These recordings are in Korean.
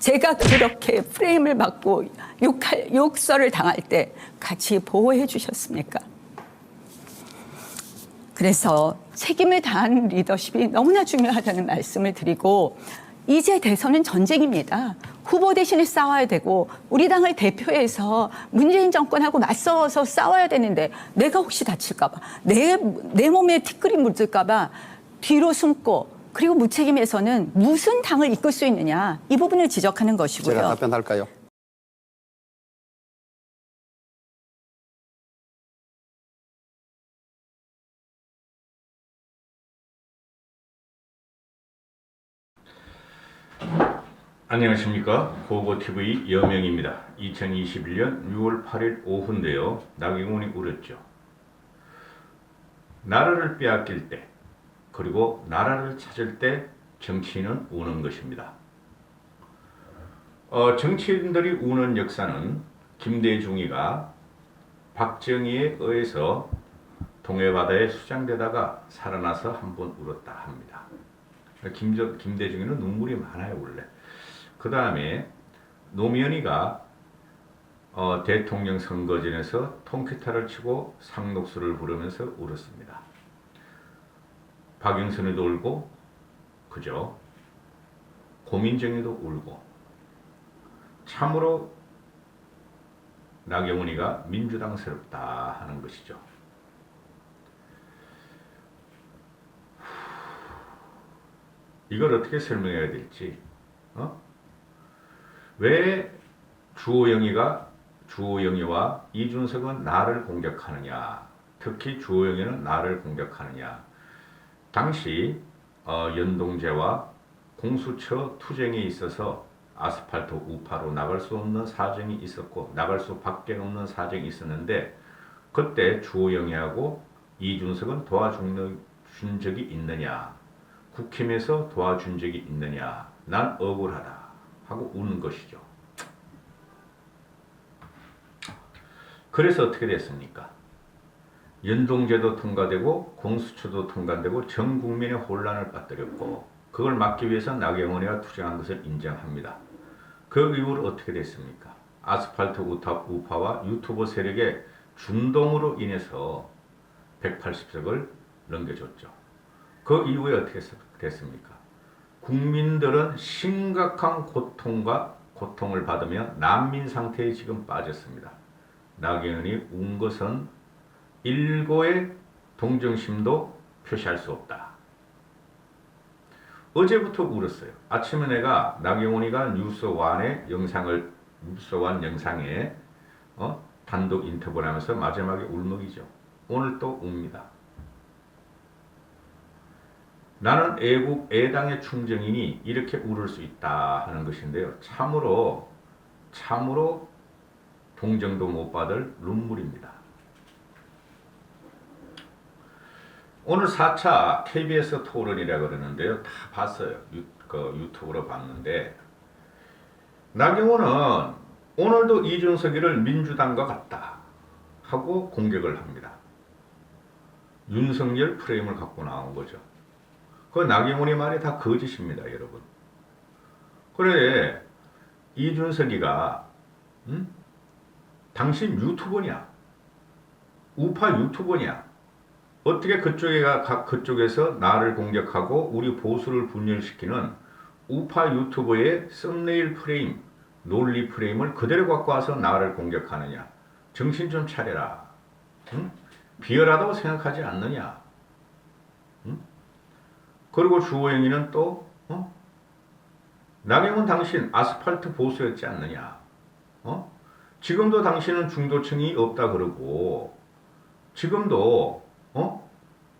제가 그렇게 프레임을 받고 욕설을 당할 때 같이 보호해 주셨습니까? 그래서 책임을 다하는 리더십이 너무나 중요하다는 말씀을 드리고, 이제 대선은 전쟁입니다. 후보 대신에 싸워야 되고 우리 당을 대표해서 문재인 정권하고 맞서서 싸워야 되는데, 내가 혹시 다칠까 봐, 내 몸에 티끌이 묻을까 봐 뒤로 숨고, 그리고 무책임해서는 무슨 당을 이끌 수 있느냐, 이 부분을 지적하는 것이고요. 제가 답변할까요? 안녕하십니까. 고고TV 여명입니다. 2021년 6월 8일 오후인데요. 나경원이 울었죠. 나라를 빼앗길 때, 그리고 나라를 찾을 때 정치인은 우는 것입니다. 정치인들이 우는 역사는 김대중이가 박정희에 의해서 동해바다에 수장되다가 살아나서 한번 울었다 합니다. 김대중이는 눈물이 많아요, 원래. 그 다음에 노무현이가 대통령 선거전에서 통기타를 치고 상록수를 부르면서 울었습니다. 박영선이도 울고, 그죠? 고민정이도 울고. 참으로 나경원이가 민주당스럽다 하는 것이죠. 이걸 어떻게 설명해야 될지, 왜 주호영이와 이준석은 나를 공격하느냐, 특히 주호영이는 나를 공격하느냐. 당시 연동제와 공수처 투쟁에 있어서 아스팔트 우파로 나갈 수 없는 사정이 있었고, 나갈 수밖에 없는 사정이 있었는데, 그때 주호영이하고 이준석은 도와준 적이 있느냐, 국힘에서 도와준 적이 있느냐, 난 억울하다 하고 우는 것이죠. 그래서 어떻게 됐습니까? 연동제도 통과되고 공수처도 통과되고 전 국민의 혼란을 빠뜨렸고, 그걸 막기 위해서 나경원이가 투쟁한 것을 인정합니다. 그 이후로 어떻게 됐습니까? 아스팔트 우파와 유튜버 세력의 준동으로 인해서 180석을 넘겨줬죠. 그 이후에 어떻게 됐습니까? 국민들은 심각한 고통을 받으며 난민 상태에 지금 빠졌습니다. 나경원이 운 것은 일고의 동정심도 표시할 수 없다. 어제부터 울었어요. 아침에 내가 나경원이가 뉴스완 영상에 단독 인터뷰를 하면서 마지막에 울먹이죠. 오늘 또 웁니다. 나는 애당의 충정이니 이렇게 울을 수 있다 하는 것인데요. 참으로 동정도 못 받을 눈물입니다. 오늘 4차 KBS 토론이라고 그러는데요. 다 봤어요. 유튜브로 봤는데, 나경원은 오늘도 이준석이를 민주당과 같다 하고 공격을 합니다. 윤석열 프레임을 갖고 나온 거죠. 그 나경원이 말이 다 거짓입니다, 여러분. 그래, 이준석이가 당신 유튜버냐? 우파 유튜버냐? 어떻게 그쪽에서 나를 공격하고 우리 보수를 분열시키는 우파 유튜버의 썸네일 프레임, 논리 프레임을 그대로 갖고 와서 나를 공격하느냐? 정신 좀 차려라. 비열하다고 생각하지 않느냐? 그리고 주호영이는 또 나경원 당신 아스팔트 보수였지 않느냐? 지금도 당신은 중도층이 없다 그러고, 지금도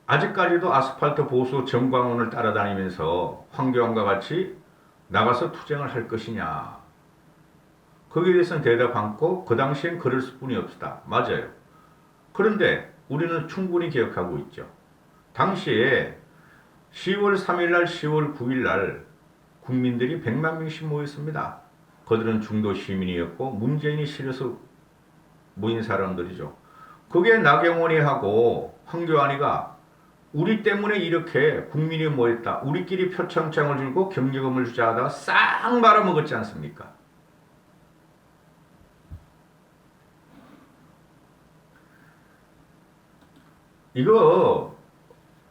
아직까지도 아스팔트 보수 정광훈을 따라다니면서 황교안과 같이 나가서 투쟁을 할 것이냐. 거기에 대해서는 대답 않고, 그 당시엔 그럴 수뿐이 없다. 맞아요. 그런데 우리는 충분히 기억하고 있죠. 당시에 10월 3일날 10월 9일날 국민들이 100만 명씩 모였습니다. 그들은 중도 시민이었고 문재인이 싫어서 모인 사람들이죠. 그게 나경원이하고 황교안이가 우리 때문에 이렇게 국민이 모였다. 우리끼리 표창장을 들고 격려금을 주자 하다가 싹 말아먹었지 않습니까? 이거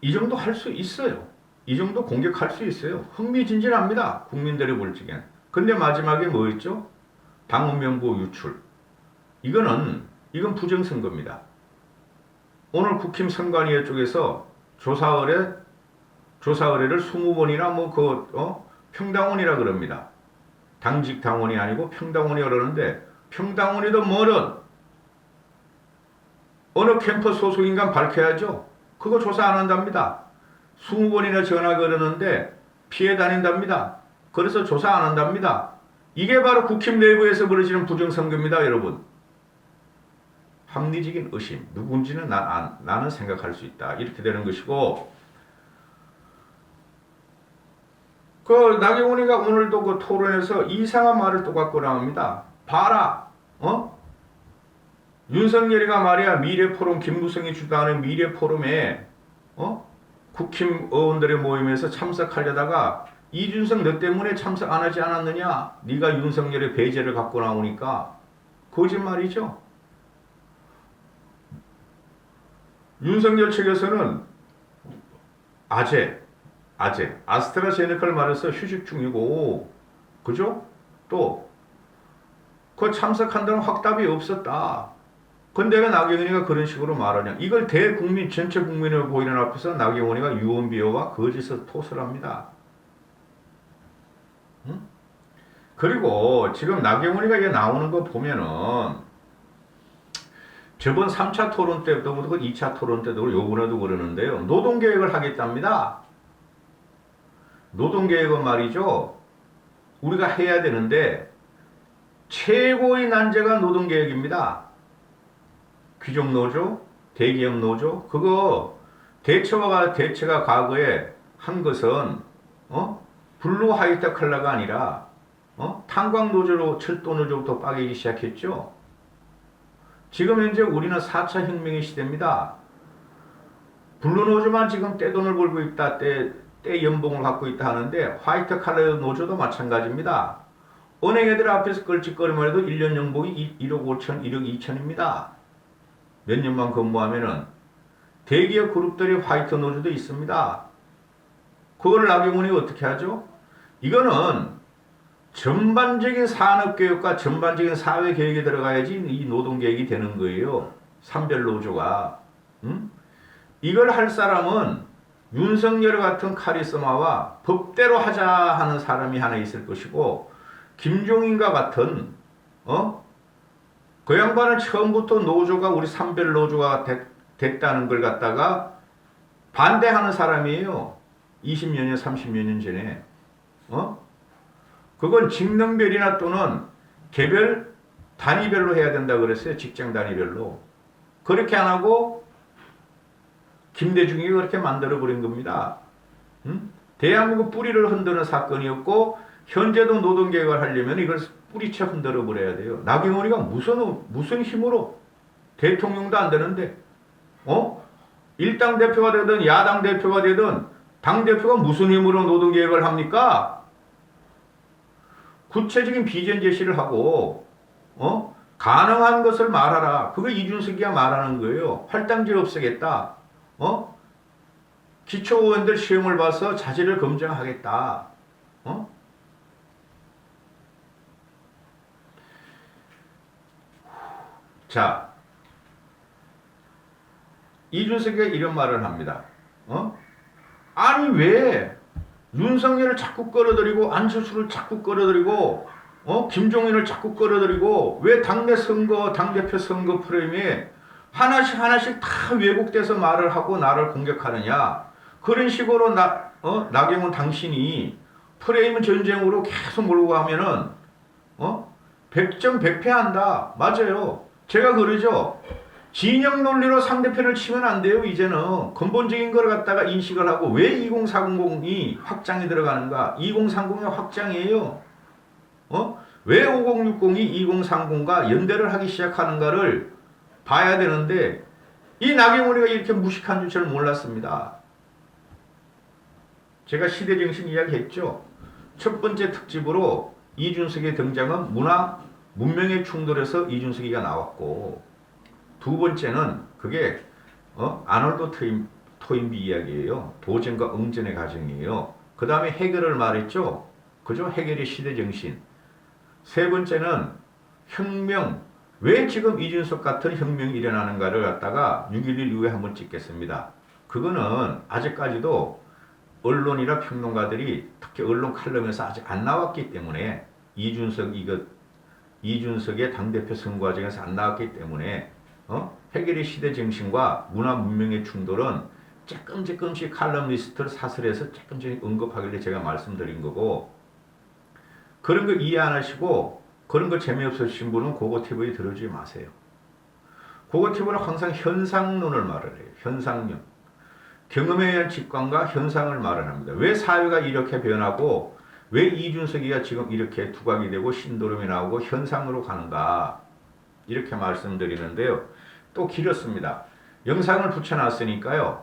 이 정도 할 수 있어요. 이 정도 공격할 수 있어요. 흥미진진합니다. 국민들이 볼 적엔. 근데 마지막에 뭐였죠? 당원명부 유출. 이건 부정선거입니다. 오늘 국힘 선관위회 쪽에서 조사 의뢰를 20번이나 평당원이라 그럽니다. 당직 당원이 아니고 평당원이 그러는데 평당원이든 뭐든 어느 캠퍼스 소속인간 밝혀야죠. 그거 조사 안 한답니다. 20번이나 전화 걸었는데 피해 다닌답니다. 그래서 조사 안 한답니다. 이게 바로 국힘 내부에서 벌어지는 부정선거입니다, 여러분. 합리적인 의심, 누군지는 나는 생각할 수 있다. 이렇게 되는 것이고, 나경원이가 오늘도 그 토론에서 이상한 말을 또 갖고 나옵니다. 봐라, 윤석열이가 말이야, 미래포럼, 김무성이 주도하는 미래포럼에, 국힘 의원들의 모임에서 참석하려다가, 이준석 너 때문에 참석 안 하지 않았느냐? 네가 윤석열의 배제를 갖고 나오니까, 거짓말이죠. 윤석열 측에서는 아스트라제네카를 말해서 휴직 중이고, 그죠? 또, 그 참석한다는 확답이 없었다. 근데 왜 나경원이가 그런 식으로 말하냐? 이걸 전체 국민을 보이는 앞에서 나경원이가 유언비어와 거짓을 토설합니다. 응? 그리고 지금 나경원이가 이게 나오는 거 보면은, 저번 3차 토론 때도 그렇고 2차 토론 때도 그렇고 요번에도 그러는데요. 노동계획을 하겠답니다. 노동계획은 말이죠. 우리가 해야 되는데 최고의 난제가 노동계획입니다. 귀족노조, 대기업노조 그거 대체가 과거에 한 것은 블루 화이트 컬러가 아니라 탄광노조로 철도노조부터 빠개기 시작했죠. 지금 현재 우리는 4차 혁명의 시대입니다. 블루노조만 지금 떼돈을 벌고 있다, 떼 연봉을 갖고 있다 하는데 화이트 칼라 노조도 마찬가지입니다. 은행 애들 앞에서 껄찍거리면 해도 1년 연봉이 1억 5천, 1억 2천입니다. 몇 년만 근무하면은 대기업 그룹들이 화이트 노조도 있습니다. 그걸 나경원이 어떻게 하죠? 이거는 전반적인 산업교육과 전반적인 사회계획에 들어가야지 이 노동계획이 되는 거예요. 산별노조가. 이걸 할 사람은 윤석열 같은 카리스마와 법대로 하자 하는 사람이 하나 있을 것이고, 김종인과 같은 그 양반은 처음부터 노조가 우리 산별노조가 됐다는 걸 갖다가 반대하는 사람이에요. 20여 년, 30여 년 전에. 그건 직능별이나 또는 개별 단위별로 해야 된다 그랬어요. 직장 단위별로. 그렇게 안 하고 김대중이 그렇게 만들어버린 겁니다. 대한민국 뿌리를 흔드는 사건이었고, 현재도 노동계획을 하려면 이걸 뿌리채 흔들어버려야 돼요. 나경원이가 무슨 힘으로 대통령도 안 되는데 일당 대표가 되든 야당 대표가 되든 당대표가 무슨 힘으로 노동계획을 합니까? 구체적인 비전 제시를 하고 가능한 것을 말하라. 그거 이준석이가 말하는 거예요. 할당제를 없애겠다. 기초의원들 시험을 봐서 자질을 검증하겠다. 자, 이준석이가 이런 말을 합니다. 아니 왜 윤석열을 자꾸 끌어들이고 안철수를 자꾸 끌어들이고 김종인을 자꾸 끌어들이고 왜 당내 선거, 당대표 선거 프레임에 하나씩 다 왜곡돼서 말을 하고 나를 공격하느냐. 그런 식으로 나경원 당신이 프레임 전쟁으로 계속 몰고 가면은 백전백패한다. 맞아요. 제가 그러죠. 진영 논리로 상대편을 치면 안 돼요. 이제는 근본적인 걸 갖다가 인식을 하고 왜 20300이 확장이 들어가는가. 2030의 확장이에요. 왜 5060이 2030과 연대를 하기 시작하는가를 봐야 되는데 이 나경원이가 이렇게 무식한 줄 몰랐습니다. 제가 시대정신 이야기했죠. 첫 번째 특집으로 이준석의 등장은 문화, 문명의 충돌에서 이준석이가 나왔고, 두 번째는 그게 아놀드 토인비 이야기예요. 도전과 응전의 과정이에요. 그 다음에 해결을 말했죠. 그죠? 해결의 시대정신. 세 번째는 혁명. 왜 지금 이준석 같은 혁명이 일어나는가를 갖다가 6.11 이후에 한번 찍겠습니다. 그거는 아직까지도 언론이나 평론가들이 특히 언론 칼럼에서 아직 안 나왔기 때문에 이준석의 당대표 선거 과정에서 안 나왔기 때문에 해결의 시대 정신과 문화 문명의 충돌은 조금씩 칼럼니스트를 사설에서 조금씩 언급하길래 제가 말씀드린 거고, 그런 거 이해 안 하시고 그런 거 재미없으신 분은 고고TV에 들어주지 마세요. 고고TV는 항상 현상론을 말을 해요. 현상론. 경험에 의한 직관과 현상을 말을 합니다. 왜 사회가 이렇게 변하고 왜 이준석이가 지금 이렇게 두각이 되고 신도림이 나오고 현상으로 가는가, 이렇게 말씀드리는데요. 또 길었습니다. 영상을 붙여놨으니까요.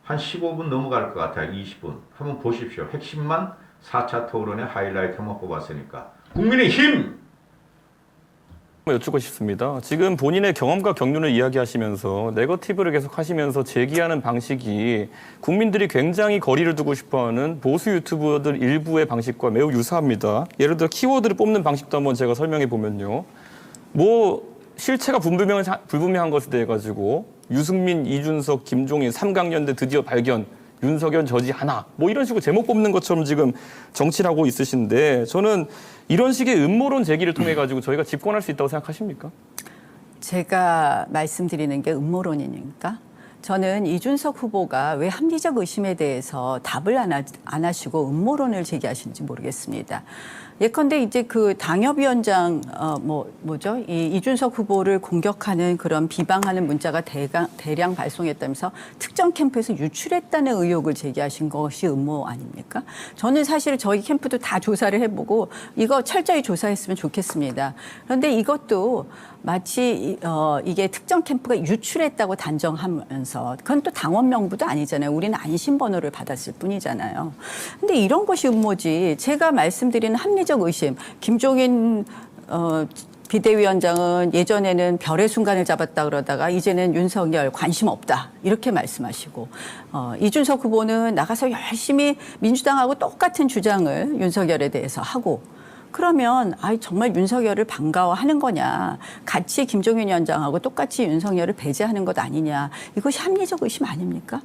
한 15분 넘어갈 것 같아요. 20분. 한번 보십시오. 핵심만 4차 토론의 하이라이트만 뽑았으니까. 국민의힘! 여쭙고 싶습니다. 지금 본인의 경험과 경륜을 이야기하시면서 네거티브를 계속 하시면서 제기하는 방식이 국민들이 굉장히 거리를 두고 싶어하는 보수 유튜버들 일부의 방식과 매우 유사합니다. 예를 들어 키워드를 뽑는 방식도 한번 제가 설명해 보면요. 실체가 불분명한 것에 대해 가지고 유승민, 이준석, 김종인, 삼강연대 드디어 발견, 윤석열 저지 하나, 이런 식으로 제목 뽑는 것처럼 지금 정치를 하고 있으신데, 저는 이런 식의 음모론 제기를 통해 가지고 저희가 집권할 수 있다고 생각하십니까? 제가 말씀드리는 게 음모론이니까 저는 이준석 후보가 왜 합리적 의심에 대해서 답을 안 하시고 음모론을 제기하시는지 모르겠습니다. 예컨대 이제 그 당협위원장 이 이준석 후보를 공격하는 그런 비방하는 문자가 대량 발송했다면서 특정 캠프에서 유출했다는 의혹을 제기하신 것이 음모 아닙니까? 저는 사실 저희 캠프도 다 조사를 해보고 이거 철저히 조사했으면 좋겠습니다. 그런데 이것도 마치 이게 특정 캠프가 유출했다고 단정하면서, 그건 또 당원 명부도 아니잖아요. 우리는 안심번호를 받았을 뿐이잖아요. 근데 이런 것이 음모지. 제가 말씀드리는 합리적 의심, 김종인 비대위원장은 예전에는 별의 순간을 잡았다 그러다가 이제는 윤석열 관심 없다 이렇게 말씀하시고, 이준석 후보는 나가서 열심히 민주당하고 똑같은 주장을 윤석열에 대해서 하고, 그러면 정말 윤석열을 반가워하는 거냐, 같이 김종인 위원장하고 똑같이 윤석열을 배제하는 것 아니냐, 이것이 합리적 의심 아닙니까?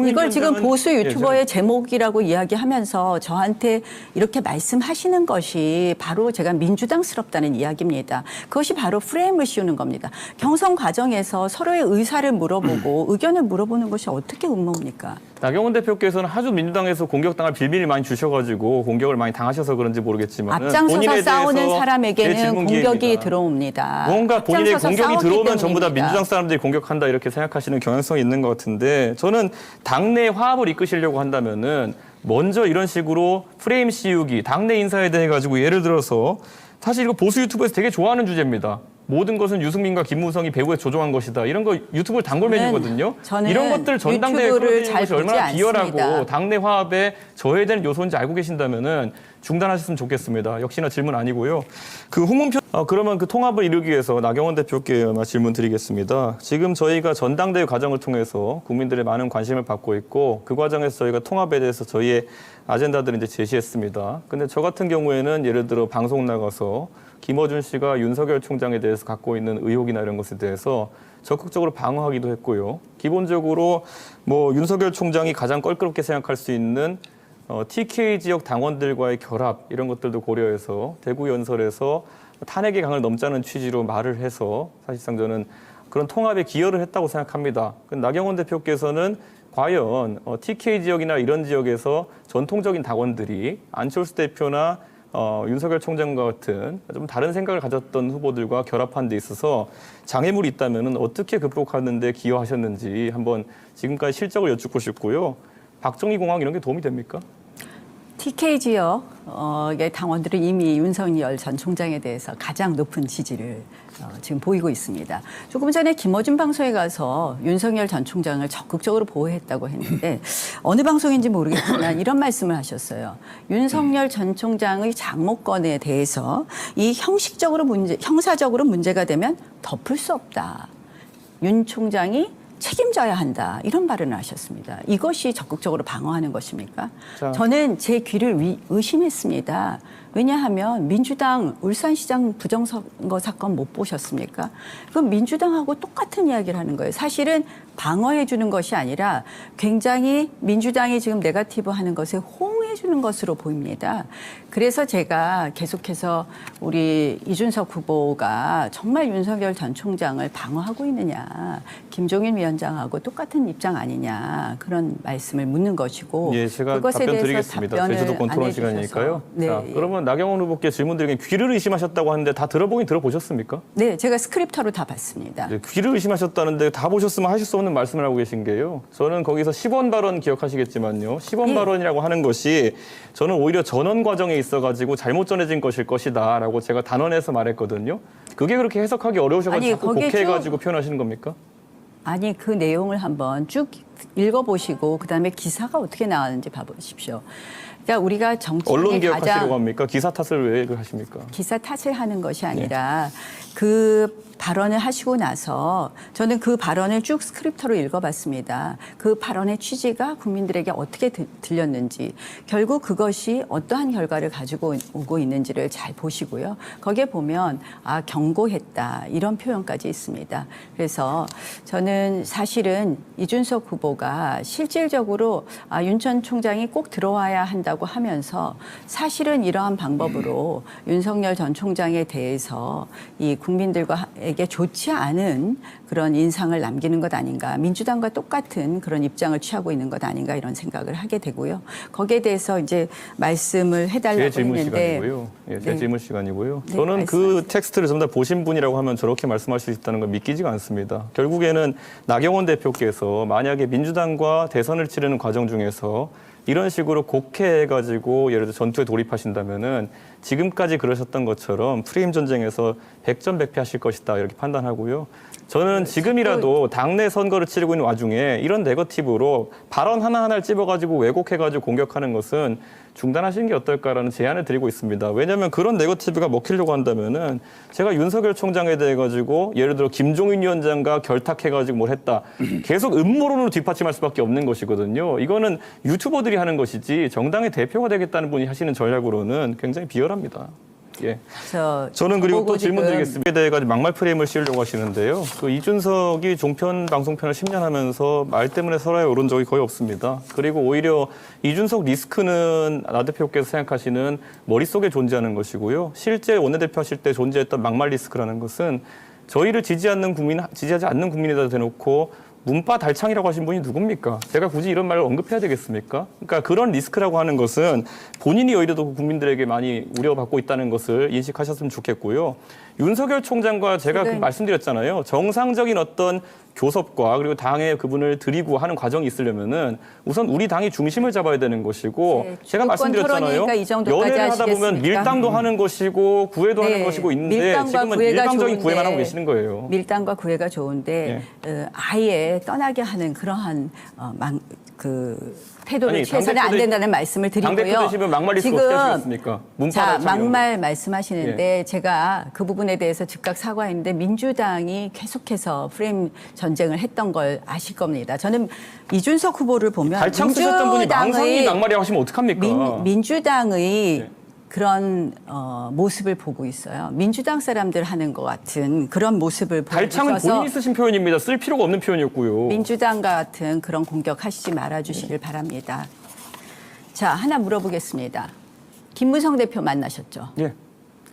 이걸 지금 보수 유튜버의 제목이라고 이야기하면서 저한테 이렇게 말씀하시는 것이 바로 제가 민주당스럽다는 이야기입니다. 그것이 바로 프레임을 씌우는 겁니다. 경선 과정에서 서로의 의사를 물어보고 의견을 물어보는 것이 어떻게 음모입니까? 나경원 대표께서는 아주 민주당에서 공격당할 빌미를 많이 주셔가지고 공격을 많이 당하셔서 그런지 모르겠지만 앞장서서 싸우는 사람에게는 공격이 들어옵니다. 뭔가 본인의 공격이 들어오면 전부 다 때문입니다. 민주당 사람들이 공격한다 이렇게 생각하시는 경향성이 있는 것 같은데, 저는 당내 화합을 이끄시려고 한다면은 먼저 이런 식으로 프레임 씌우기, 당내 인사에 대해 가지고 예를 들어서, 사실 이거 보수 유튜브에서 되게 좋아하는 주제입니다. 모든 것은 유승민과 김무성이 배후에 조종한 것이다. 이런 거 유튜브를 단골 메뉴거든요. 이런 것들 전당대회에 끌어들이는 것이 얼마나 비열하고 당내 화합에 저해되는 요소인지 알고 계신다면은 중단하셨으면 좋겠습니다. 역시나 질문 아니고요. 그러면 그 통합을 이루기 위해서 나경원 대표께 질문 드리겠습니다. 지금 저희가 전당대회 과정을 통해서 국민들의 많은 관심을 받고 있고, 그 과정에서 저희가 통합에 대해서 저희의 아젠다들을 이제 제시했습니다. 근데 저 같은 경우에는 예를 들어 방송 나가서 김어준 씨가 윤석열 총장에 대해서 갖고 있는 의혹이나 이런 것에 대해서 적극적으로 방어하기도 했고요. 기본적으로 윤석열 총장이 가장 껄끄럽게 생각할 수 있는 TK 지역 당원들과의 결합, 이런 것들도 고려해서 대구 연설에서 탄핵의 강을 넘자는 취지로 말을 해서 사실상 저는 그런 통합에 기여를 했다고 생각합니다. 나경원 대표께서는 과연 TK 지역이나 이런 지역에서 전통적인 당원들이 안철수 대표나 윤석열 총장과 같은 좀 다른 생각을 가졌던 후보들과 결합한 데 있어서 장애물이 있다면 어떻게 극복하는 데 기여하셨는지 한번 지금까지 실적을 여쭙고 싶고요. 박정희 공항 이런 게 도움이 됩니까? TK 지역 당원들은 이미 윤석열 전 총장에 대해서 가장 높은 지지를 지금 보이고 있습니다. 조금 전에 김어준 방송에 가서 윤석열 전 총장을 적극적으로 보호했다고 했는데 어느 방송인지 모르겠지만 이런 말씀을 하셨어요. 윤석열 전 총장의 장모권에 대해서 이 형사적으로 문제가 되면 덮을 수 없다. 윤 총장이 책임져야 한다. 이런 발언을 하셨습니다. 이것이 적극적으로 방어하는 것입니까? 자. 저는 제 귀를 의심했습니다. 왜냐하면 민주당 울산시장 부정선거 사건 못 보셨습니까? 그럼 민주당하고 똑같은 이야기를 하는 거예요. 사실은 방어해 주는 것이 아니라 굉장히 민주당이 지금 네거티브 하는 것에 호응해 주는 것으로 보입니다. 그래서 제가 계속해서 우리 이준석 후보가 정말 윤석열 전 총장을 방어하고 있느냐, 김종인 위원장하고 똑같은 입장 아니냐 그런 말씀을 묻는 것이고, 예, 제가 그것에 답변 대해서 드리겠습니다. 답변을 제주도권 안 토론 해주셔서. 시간이니까요. 네, 자, 예. 그러면 나경원 후보께 질문 드리면 귀를 의심하셨다고 하는데 다 들어보긴 들어보셨습니까? 네, 제가 스크립터로 다 봤습니다. 네, 귀를 의심하셨다는데 다 보셨으면 하실 수 없는 말씀을 하고 계신 게요. 저는 거기서 10원 발언 기억하시겠지만요. 10원 예. 발언이라고 하는 것이 저는 오히려 전원 과정에 있어가지고 잘못 전해진 것일 것이다라고 제가 단언해서 말했거든요. 그게 그렇게 해석하기 어려우셔가지고 아니, 자꾸 거기에 곡해가지고 표현하시는 겁니까? 아니 그 내용을 한번 쭉 읽어보시고 그다음에 기사가 어떻게 나왔는지 봐보십시오. 그러니까 우리가 언론 정치인의 기억하시려고 가장 합니까? 기사 탓을 왜 하십니까? 기사 탓을 하는 것이 아니라 그 발언을 하시고 나서 저는 그 발언을 쭉 스크립터로 읽어봤습니다. 그 발언의 취지가 국민들에게 어떻게 들렸는지, 결국 그것이 어떠한 결과를 가지고 오고 있는지를 잘 보시고요. 거기에 보면 경고했다 이런 표현까지 있습니다. 그래서 저는 사실은 이준석 후보가 실질적으로 윤 전 총장이 꼭 들어와야 한다고 하면서 사실은 이러한 방법으로 윤석열 전 총장에 대해서 이 국민들에게 좋지 않은 그런 인상을 남기는 것 아닌가, 민주당과 똑같은 그런 입장을 취하고 있는 것 아닌가 이런 생각을 하게 되고요. 거기에 대해서 이제 말씀을 해달라고 제 질문 했는데 시간이고요. 예, 제 네. 질문 시간이고요. 네, 저는 그 말씀하세요. 텍스트를 전부 다 보신 분이라고 하면 저렇게 말씀하실 수 있다는 걸 믿기지가 않습니다. 결국에는 나경원 대표께서 만약에 민주당과 대선을 치르는 과정 중에서 이런 식으로 곡해해가지고 예를 들어 전투에 돌입하신다면은 지금까지 그러셨던 것처럼 프레임 전쟁에서 100전 100패 하실 것이다 이렇게 판단하고요. 저는 지금이라도 당내 선거를 치르고 있는 와중에 이런 네거티브로 발언 하나하나를 찝어가지고 왜곡해가지고 공격하는 것은 중단하시는 게 어떨까라는 제안을 드리고 있습니다. 왜냐하면 그런 네거티브가 먹히려고 한다면은 제가 윤석열 총장에 대해 가지고 예를 들어 김종인 위원장과 결탁해가지고 뭘 했다. 계속 음모론으로 뒷받침할 수밖에 없는 것이거든요. 이거는 유튜버들이 하는 것이지 정당의 대표가 되겠다는 분이 하시는 전략으로는 굉장히 비열합니다. 예. 저는 그리고 또 질문 드리겠습니다. 이에 대해 막말 프레임을 씌우려고 하시는데요. 그 이준석이 종편 방송편을 10년 하면서 말 때문에 설화에 오른 적이 거의 없습니다. 그리고 오히려 이준석 리스크는 나 대표께서 생각하시는 머릿속에 존재하는 것이고요. 실제 원내대표 하실 때 존재했던 막말 리스크라는 것은 저희를 지지하지 않는 국민에다 대놓고 문바 달창이라고 하신 분이 누굽니까? 제가 굳이 이런 말을 언급해야 되겠습니까? 그러니까 그런 리스크라고 하는 것은 본인이 오히려 더 국민들에게 많이 우려받고 있다는 것을 인식하셨으면 좋겠고요. 윤석열 총장과 제가 말씀드렸잖아요. 정상적인 어떤 교섭과 그리고 당에 그분을 드리고 하는 과정이 있으려면은 우선 우리 당이 중심을 잡아야 되는 것이고 네, 제가 말씀드렸잖아요. 연애를 하다 보면 밀당도 하는 것이고 구애도 하는 것이고 있는데 지금은 일방적인 구애만 하고 계시는 거예요. 밀당과 구애가 좋은데 아예 떠나게 하는 그러한 태도를 취해서는 안 된다는 말씀을 드리고요. 당대표 되시면 막말 리스크 어떻게 하시겠습니까? 막말 말씀하시는데 제가 그 부분에 대해서 즉각 사과했는데 민주당이 계속해서 프레임 전쟁을 했던 걸 아실 겁니다. 저는 이준석 후보를 보면 달창 쓰셨던 분이 망상이 막말이라고 하시면 어떡합니까? 민주당의 그런 모습을 보고 있어요. 민주당 사람들 하는 것 같은 그런 모습을 보여주셔서 달창은 본인이 쓰신 표현입니다. 쓸 필요가 없는 표현이었고요. 민주당과 같은 그런 공격하시지 말아주시길 바랍니다. 자, 하나 물어보겠습니다. 김무성 대표 만나셨죠? 예.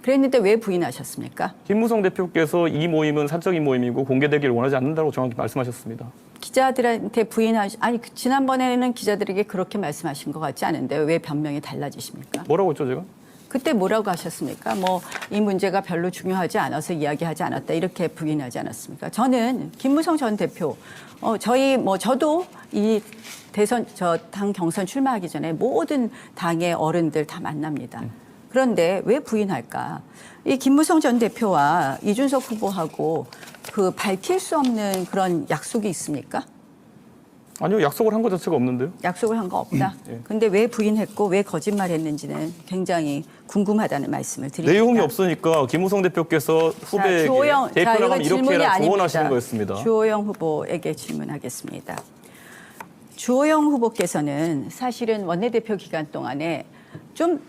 그랬는데 왜 부인하셨습니까? 김무성 대표께서 이 모임은 사적인 모임이고 공개되기를 원하지 않는다고 정확히 말씀하셨습니다. 기자들한테 아니 지난번에는 기자들에게 그렇게 말씀하신 것 같지 않은데 왜 변명이 달라지십니까? 뭐라고 했죠 제가? 그때 뭐라고 하셨습니까? 뭐 이 문제가 별로 중요하지 않아서 이야기하지 않았다 이렇게 부인하지 않았습니까? 저는 김무성 전 대표, 저도 이 대선 당 경선 출마하기 전에 모든 당의 어른들 다 만납니다. 그런데 왜 부인할까? 이 김무성 전 대표와 이준석 후보하고 그 밝힐 수 없는 그런 약속이 있습니까? 아니요, 약속을 한 것 자체가 없는데요. 약속을 한 거 없다. 근데 왜 부인했고 왜 거짓말했는지는 굉장히 궁금하다는 말씀을 드립니다. 내용이 없으니까 김무성 대표께서 후배에게 대표 나가면 이렇게 해라 조언하시는 거였습니다. 주호영 후보에게 질문하겠습니다. 주호영 후보께서는 사실은 원내대표 기간 동안에 좀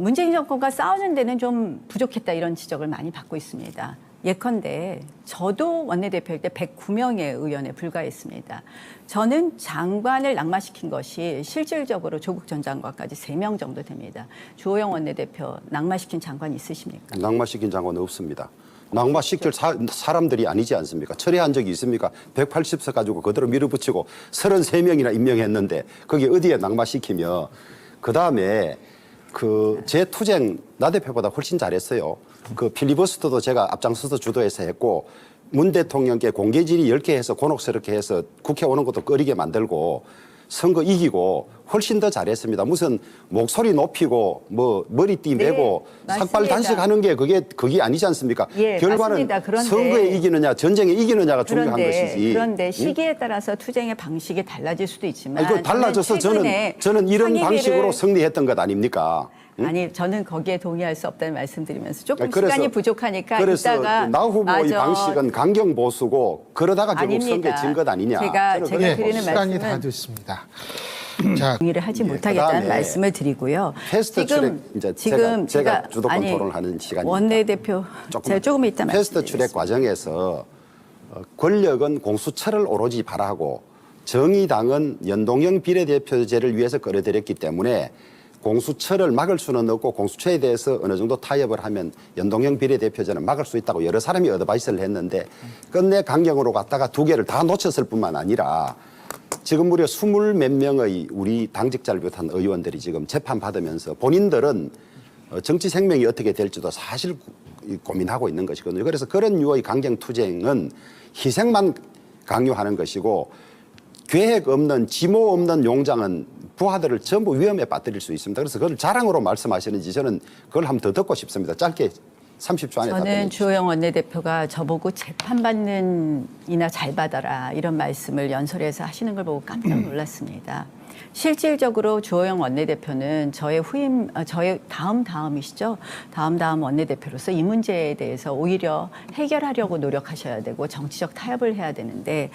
문재인 정권과 싸우는 데는 좀 부족했다 이런 지적을 많이 받고 있습니다. 예컨대 저도 원내대표일 때 109명의 의원에 불과했습니다. 저는 장관을 낙마시킨 것이 실질적으로 조국 전 장관까지 3명 정도 됩니다. 주호영 원내대표 낙마시킨 장관 있으십니까? 낙마시킨 장관은 없습니다. 낙마시킬 사람들이 아니지 않습니까? 철회한 적이 있습니까? 180석 가지고 그대로 밀어붙이고 33명이나 임명했는데 거기 어디에 낙마시키며 그다음에 제 투쟁 나 대표보다 훨씬 잘했어요. 그 필리버스터도 제가 앞장서서 주도해서 했고 문 대통령께 공개질의 10개 해서 곤혹스럽게 해서 국회 오는 것도 꺼리게 만들고 선거 이기고 훨씬 더 잘했습니다. 무슨 목소리 높이고 뭐 머리띠 메고 삭발 단식하는 게 그게 아니지 않습니까? 예, 결과는 맞습니다. 그런데, 선거에 이기느냐 전쟁에 이기느냐가 중요한 것이지. 그런데 시기에 따라서 투쟁의 방식이 달라질 수도 있지만 아니, 달라져서 저는 이런 방식으로 승리했던 것 아닙니까? 아니 저는 거기에 동의할 수 없다는 말씀드리면서 조금 그래서, 시간이 부족하니까 그래서 이따가 나 후보의 방식은 강경 보수고 그러다가 결국 아닙니다. 선거에 진 것 아니냐. 제가 그렇게 드리는 시간이 다 말씀은 됐습니다. 자, 동의를 하지 못하겠다는 그다음에 말씀을 드리고요. 패스트 트랙 이제 제가 주도권 토론을 하는 시간입니다. 원내대표 제가 조금 이따 패스트 말씀드리겠습니다. 트랙 과정에서 권력은 공수처를 오로지 바라고 정의당은 연동형 비례대표제를 위해서 끌어들였기 때문에 공수처를 막을 수는 없고 공수처에 대해서 어느 정도 타협을 하면 연동형 비례대표제는 막을 수 있다고 여러 사람이 어드바이스를 했는데 끝내 강경으로 갔다가 2개를 다 놓쳤을 뿐만 아니라 지금 무려 20몇 명의 우리 당직자를 비롯한 의원들이 지금 재판받으면서 본인들은 정치 생명이 어떻게 될지도 사실 고민하고 있는 것이거든요. 그래서 그런 유의 강경투쟁은 희생만 강요하는 것이고 계획 없는 지모 없는 용장은 부하들을 전부 위험에 빠뜨릴 수 있습니다. 그래서 그걸 자랑으로 말씀하시는지 저는 그걸 한번 더 듣고 싶습니다. 짧게 30초 안에 답변해 저는 주십시오. 주호영 원내대표가 저보고 재판받는 이나 잘 받아라 이런 말씀을 연설에서 하시는 걸 보고 깜짝 놀랐습니다. 실질적으로 주호영 원내대표는 저의 후임, 저의 다음이시죠. 다음 원내대표로서 이 문제에 대해서 오히려 해결하려고 노력하셔야 되고 정치적 타협을 해야 되는데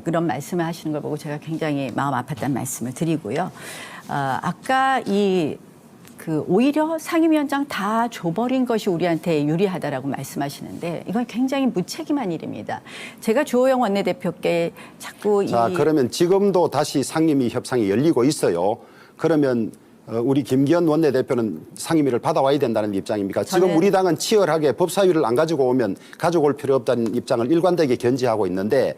그런 말씀을 하시는 걸 보고 제가 굉장히 마음 아팠다는 말씀을 드리고요. 아까 오히려 상임위원장 다 줘버린 것이 우리한테 유리하다라고 말씀하시는데 이건 굉장히 무책임한 일입니다. 제가 주호영 원내대표께 자꾸 그러면 지금도 다시 상임위 협상이 열리고 있어요. 그러면 우리 김기현 원내대표는 상임위를 받아와야 된다는 입장입니까? 지금 우리 당은 치열하게 법사위를 안 가지고 오면 가져올 필요 없다는 입장을 일관되게 견지하고 있는데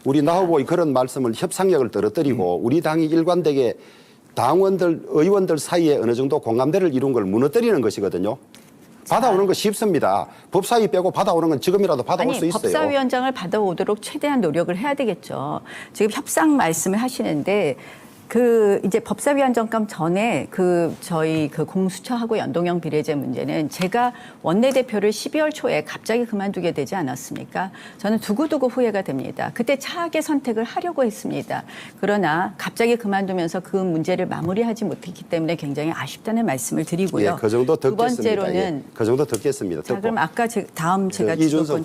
우리 나 후보의 그런 말씀을 협상력을 떨어뜨리고 우리 당이 일관되게 의원들 사이에 어느 정도 공감대를 이룬 걸 무너뜨리는 것이거든요. 받아오는 거 쉽습니다. 법사위 빼고 받아오는 건 지금이라도 받아올 수 있어요. 법사위원장을 받아오도록 최대한 노력을 해야 되겠죠. 지금 협상 말씀을 하시는데 이제 법사위원장감 전에 저희 공수처하고 연동형 비례제 문제는 제가 원내대표를 12월 초에 갑자기 그만두게 되지 않았습니까? 저는 두고두고 후회가 됩니다. 그때 차악의 선택을 하려고 했습니다. 그러나 갑자기 그만두면서 그 문제를 마무리하지 못했기 때문에 굉장히 아쉽다는 말씀을 드리고요. 그 정도 듣겠습니다. 두 번째로는 그 정도 듣겠습니다. 자, 그럼 아까 다음 제가 이준석